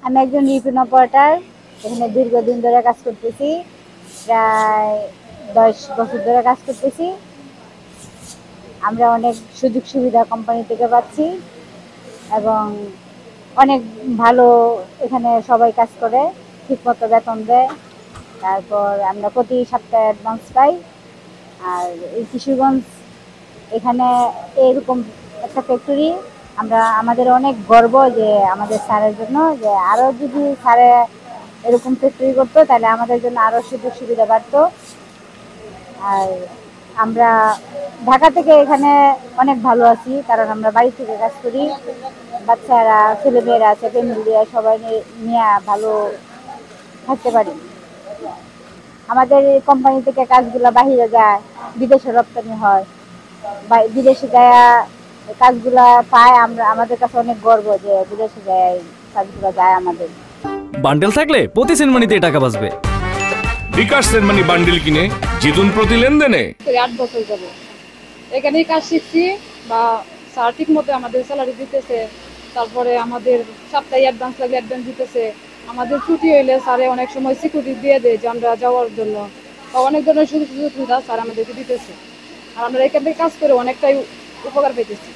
আমি একজন রিপিন অপারেটর, এখানে দীর্ঘদিন ধরে কাজ করতেছি, প্রায় 10 বছর ধরে কাজ করতেছি। আমরা অনেক সুযোগ সুবিধা কোম্পানি থেকে পাচ্ছি এবং অনেক ভালো এখানে সবাই কাজ করে, ঠিকমতো বেতন দেয়। তারপর আমরা প্রতি সপ্তাহে অ্যাডভান্স পাই। আর এই কিশোরগঞ্জ এখানে এরকম একটা ফ্যাক্টরি, আমাদের অনেক গর্ব যে আমাদের স্যারের জন্য, যে আরও যদি স্যারে এরকম ফ্যাক্টরি করতো তাহলে আমাদের জন্য আরও সুযোগ সুবিধা বাড়তো। আর আমরা ঢাকা থেকে এখানে অনেক ভালো আছি, কারণ আমরা বাড়ি থেকে কাজ করি, বাচ্চারা ছেলেমেয়েরা আছে, ফ্যামিলি সবাই নিয়ে ভালো থাকতে পারি। আমাদের এই কোম্পানি থেকে কাজগুলো বাহিরে যায়, বিদেশে রপ্তানি হয়, বা বিদেশে যায় কাজগুলা পায়। আমাদের কাছে অনেক গর্ব যে বিদেশে যায় কাজগুলো যায় আমাদের। বান্ডেল থাকলে প্রতি সেনমানিতে টাকা বাঁচবে। বিকাশ সেনমানি বান্ডেল কিনে জিতুন প্রতি লেনদেনে। 8 বছর যাবো এখানেই কাজ শিখছি, বা স্যার ঠিক মতো আমাদের স্যালারি দিতেছে, তারপরে আমাদের সপ্তাহে অ্যাডভান্স লাগলে অ্যাডভান্স দিতেছে। আমাদের ছুটি হইলে স্যারে অনেক সময় সিকিউরিটি দিয়ে দেয় যে আমরা যাওয়ার জন্য, বা অনেক ধরনের সুযোগ সুবিধা স্যার আমাদেরকে দিতেছে। আর আমরা এখান থেকে কাজ করে অনেকটাই উপকার পেতেছি।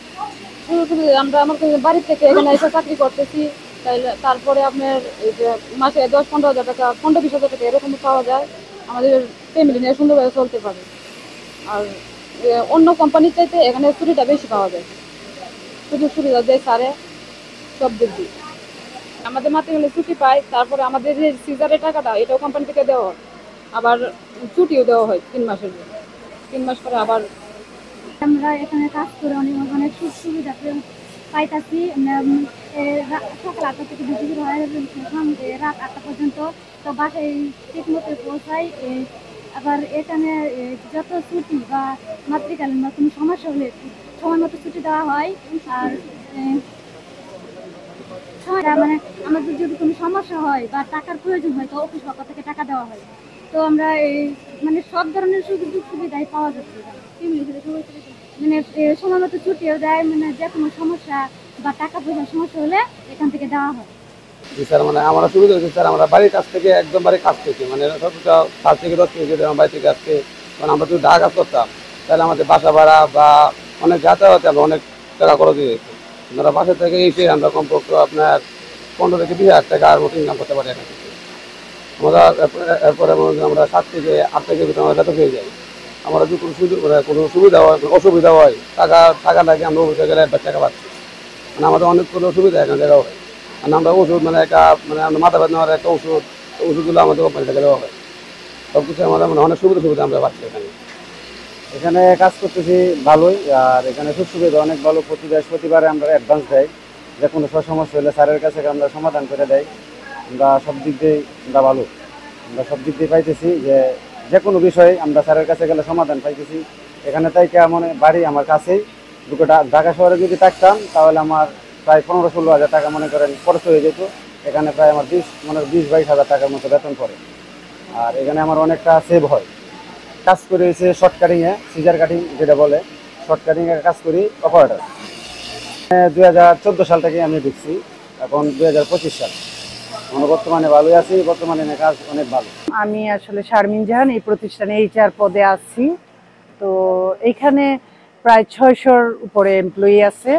সুযোগ সুবিধা আমরা আমার বাড়ি থেকে এখানে এসে চাকরি করতেছি, তাইলে তারপরে আপনার এই যে মাসে 10-15 হাজার টাকা, 15-20 হাজার টাকা এরকম পাওয়া যায়, আমাদের ফ্যামিলি নিয়ে সুন্দরভাবে চলতে পারে। আর অন্য কোম্পানির চাইতে এখানে ছুটিটা বেশি পাওয়া যায়, সুযোগ সুবিধা দেয় স্যারে সব দিক দিয়ে। আমাদের মাত্র গেলে ছুটি পাই, তারপরে আমাদের যে সিজারের টাকাটা এটাও কোম্পানি থেকে দেওয়া হয়, আবার ছুটিও দেওয়া হয় 3 মাসের জন্য। 3 মাস পরে আবার আমরা এখানে কাজ করে অনেক অনেক সুযোগ সুবিধা পাইতাছি। সকাল 8টা থেকে ডিউটি হয়, রাত 8টা পর্যন্ত, তো বাসায় ঠিক মতো পৌঁছাই। আবার এখানে যত ছুটি বা মাতৃকালীন বা কোনো সমস্যা হলে সময় মতো ছুটি দেওয়া হয়। আর মানে আমাদের যদি কোনো সমস্যা হয় বা টাকার প্রয়োজন হয় তো অফিস পক্ষ থেকে টাকা দেওয়া হয়। তো আমরা এই মানে সব ধরনের সুযোগ সুবিধাই পাওয়া যাচ্ছে, মানে সময় মতো ছুটিও দেয়, মানে যে কোনো সমস্যা বা টাকা পয়সার সমস্যা হলে এখান থেকে দেওয়া হয়। স্যার মানে আমরা সুবিধা হচ্ছে স্যার, আমরা বাড়ির কাছ থেকে একদম বাড়ির কাছ থেকে মানে 7 থেকে 10 কিলোমিটার আমার বাড়ি থেকে আসতে, কারণ আমরা যদি ঢাকা কাজ করতাম তাহলে আমাদের বাসা ভাড়া বা অনেক যাতায়াতে আমরা অনেক টাকা খরচ হয়ে যেত। আমরা বাসা থেকে এসে আমরা কমপক্ষে আপনার 15 থেকে 20 হাজার টাকার মতো ইনকাম করতে পারি এখান থেকে। আমরা এরপরে আমরা 7 থেকে 8 থেকে ভিতরে আমরা বেতন পেয়ে যাই। আমরা যদি কোনো সুযোগ কোনো সুবিধা হয়, অসুবিধা হয়, টাকা লাগে আমরা অফিসে গেলে টাকা পাচ্ছি, মানে আমাদের অনেক কোনো সুবিধা এখানে জায়গা হয়। মানে আমরা ওষুধ মানে আমরা মাথা ব্যথা নেওয়ার একটা ওষুধগুলো আমাদের কোম্পানি থেকে দেওয়া হয়। সব কিছু আমাদের মানে অনেক সুবিধা আমরা পাচ্ছি এখানে। এখানে কাজ করতেছি ভালোই, আর এখানে সুযোগ সুবিধা অনেক ভালো। প্রতি বৃহস্পতিবারে আমরা অ্যাডভান্স দেয়, যে কোনো সমস্যা হলে স্যারের কাছে আমরা সমাধান করে দেয়। আমরা সব দিক দিয়ে আমরা ভালো, আমরা সব দিক দিয়ে পাইতেছি, যে কোনো বিষয়ে আমরা স্যারের কাছে গেলে সমাধান পাইতেছি এখানে। তাই মনে বাড়ি আমার কাছেই, ঢাকা শহরে যদি থাকতাম তাহলে আমার প্রায় 15-16 হাজার টাকা মনে করেন খরচ হয়ে যেত। এখানে প্রায় আমার 20-22 হাজার টাকার মতো বেতন পড়ে, আর এখানে আমার অনেকটা সেভ হয়। কাজ করে হয়েছে শর্ট কাটিংয়ে, সিজার কাটিং যেটা বলে, শর্ট কাটিংয়ে কাজ করি অপারেটর। 2014 সাল থেকে আমি ঢুকছি, এখন 2025 সাল। আমরা বর্তমানে ভালোই আছি, বর্তমানে কাজ অনেক ভালো। আমি আসলে শারমিন জাহান, এই প্রতিষ্ঠানে HR পদে আছি। তো এইখানে প্রায় 600-র উপরে এমপ্লয়ি আছে।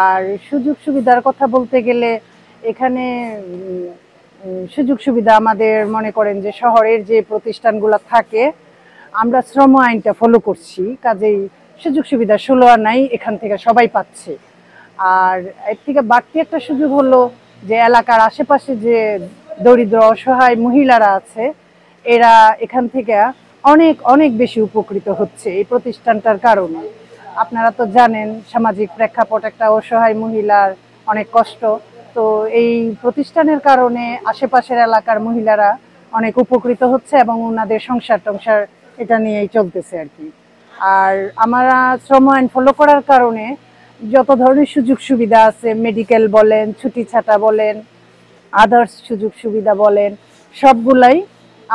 আর সুযোগ সুবিধার কথা বলতে গেলে এখানে সুযোগ সুবিধা আমাদের মনে করেন যে শহরের যে প্রতিষ্ঠানগুলো থাকে আমরা শ্রম আইনটা ফলো করছি, কাজেই সুযোগ সুবিধা 16 আনাই এখান থেকে সবাই পাচ্ছে। আর এর থেকে বাড়তি একটা সুযোগ হলো যে এলাকার আশেপাশে যে দরিদ্র অসহায় মহিলারা আছে এরা এখান থেকে অনেক অনেক বেশি উপকৃত হচ্ছে এই প্রতিষ্ঠানটার কারণে। আপনারা তো জানেন সামাজিক প্রেক্ষাপট, একটা অসহায় মহিলার অনেক কষ্ট। তো এই প্রতিষ্ঠানের কারণে আশেপাশের এলাকার মহিলারা অনেক উপকৃত হচ্ছে এবং ওনাদের সংসার টংসার এটা নিয়েই চলতেছে আর কি। আর আমরা শ্রম আইন ফলো করার কারণে যত ধরনের সুযোগ সুবিধা আছে, মেডিকেল বলেন, ছুটি ছাটা বলেন, আদার্স সুযোগ সুবিধা বলেন, সবগুলাই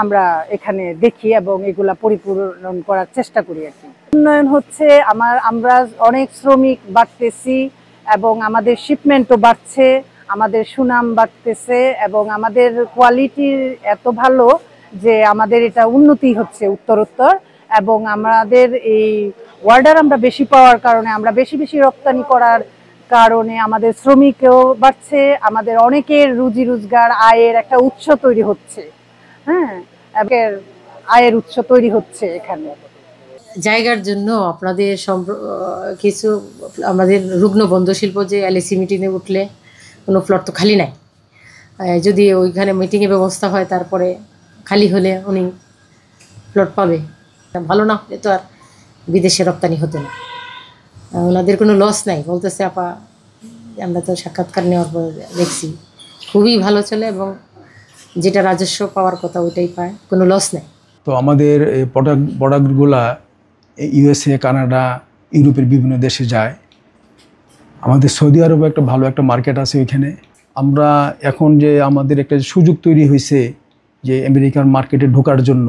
আমরা এখানে দেখি এবং এগুলা পরিপূরণ করার চেষ্টা করি আর কি। উন্নয়ন হচ্ছে আমরা অনেক শ্রমিক বাড়তেছি এবং আমাদের শিপমেন্টও বাড়ছে। আমাদের সুনাম বাড়তেছে এবং আমাদের কোয়ালিটি এত ভালো যে আমাদের এটা উন্নতি হচ্ছে উত্তরোত্তর, এবং আমাদের এই অর্ডার আমরা বেশি পাওয়ার কারণে, আমরা বেশি বেশি রপ্তানি করার কারণে আমাদের শ্রমিকও বাড়ছে, আমাদের অনেকের রুজি রোজগার আয়ের একটা উৎস তৈরি হচ্ছে। হ্যাঁ, আয়ের উৎস তৈরি হচ্ছে এখানে। জায়গার জন্য আপনাদের কিছু আমাদের রুগ্ন বন্ধ শিল্প যে এলএসি মিটিংয়ে উঠলে কোনো প্লট তো খালি নাই, যদি ওইখানে মিটিংয়ের ব্যবস্থা হয় তারপরে খালি হলে উনি প্লট পাবে। ভালো না হলে তো আর বিদেশে রপ্তানি হতো না। ওনাদের কোনো লস নাই, বলতেছে আপা আমরা তো সাক্ষাৎকার নেওয়ার পর দেখছি খুবই ভালো চলে এবং যেটা রাজস্ব পাওয়ার কথা ওইটাই পায়, কোনো লস নেই। তো আমাদের এই প্রোডাক্টগুলা ইউএসএ, কানাডা, ইউরোপের বিভিন্ন দেশে যায়। আমাদের সৌদি আরবে একটা ভালো একটা মার্কেট আছে ওইখানে। আমরা এখন যে আমাদের একটা সুযোগ তৈরি হয়েছে যে আমেরিকার মার্কেটে ঢোকার জন্য,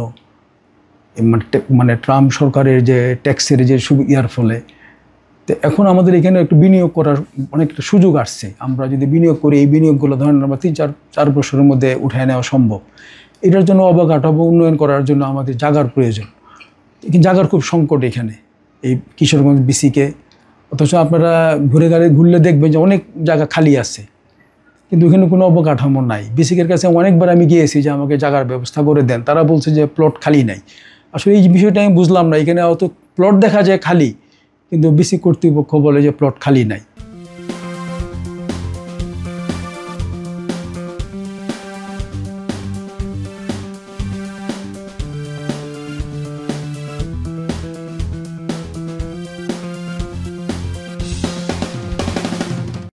মানে ট্রাম্প সরকারের যে ট্যাক্সের যে ইয়ার ফলে, তো এখন আমাদের এখানে একটু বিনিয়োগ করার অনেকটা সুযোগ আসছে। আমরা যদি বিনিয়োগ করি, এই বিনিয়োগগুলো ধরেন আমরা 3-4 বছরের মধ্যে উঠায় নেওয়া সম্ভব। এটার জন্য অবকাঠামো উন্নয়ন করার জন্য আমাদের জায়গার প্রয়োজন। জায়গার খুব সংকট এখানে এই কিশোরগঞ্জ বিসিকে। অথচ আপনারা ঘুরলে দেখবেন যে অনেক জায়গা খালি আছে, কিন্তু এখানে কোনো অবকাঠামো নাই। বিসিকের কাছে অনেকবার আমি গিয়েছি যে আমাকে জায়গার ব্যবস্থা করে দেন, তারা বলছে যে প্লট খালি নাই। আসলে এই বিষয়টা আমি বুঝলাম না, এখানে অত প্লট দেখা যায় খালি, কিন্তু বিসি কর্তৃপক্ষ বলে যে প্লট খালি নাই।